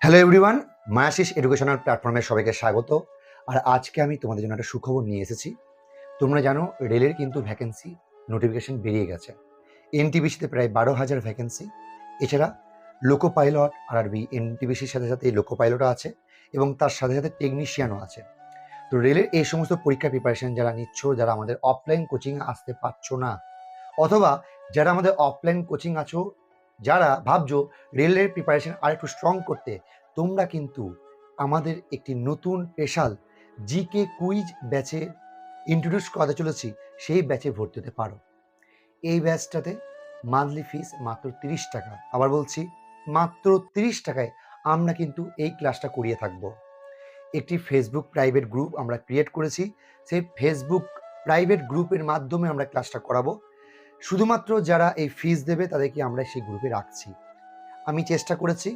Hello everyone, মায়াশিস educational প্ল্যাটফর্মে সবাইকে স্বাগত। আর আজকে আমি তোমাদের জন্য একটা সুখবর নিয়ে এসেছি। তোমরা জানো রেলের কিন্তু ভ্যাকেন্সি নোটিফিকেশন বেরিয়ে গেছে। এনটিপিসিতে প্রায় 12,000 ভ্যাকেন্সি। এছাড়া লোকো পাইলট আরআরবি এনটিপিসির সাথে সাথে লোকো পাইলটও আছে এবং তার সাথে সাথে টেকনিশিয়ানও আছে। তো রেলের এই সমস্ত পরীক্ষার প্রিপারেশন যারা নিচ্ছ, যারা আমাদের অফলাইন কোচিংয়ে আসতে পারছো না, অথবা যারা আমাদের অফলাইন কোচিং আছো, যারা ভাবছো রেলের প্রিপারেশন আর একটু স্ট্রং করতে, তোমরা কিন্তু আমাদের একটি নতুন স্পেশাল জিকে কুইজ ব্যাচে ইন্ট্রোডিউস করাতে চলেছি, সেই ব্যাচে ভর্তি হতে পারো। এই ব্যাচটাতে মান্থলি ফিস মাত্র 30 টাকা। আবার বলছি, মাত্র 30 টাকায় আমরা কিন্তু এই ক্লাসটা করিয়ে থাকবো। একটি ফেসবুক প্রাইভেট গ্রুপ আমরা ক্রিয়েট করেছি। সেই ফেসবুক প্রাইভেট গ্রুপের মাধ্যমে আমরা ক্লাসটা করাবো। শুধুমাত্র যারা এই ফিস দেবে তাদেরকে আমরা সেই গ্রুপে রাখছি। আমি চেষ্টা করেছি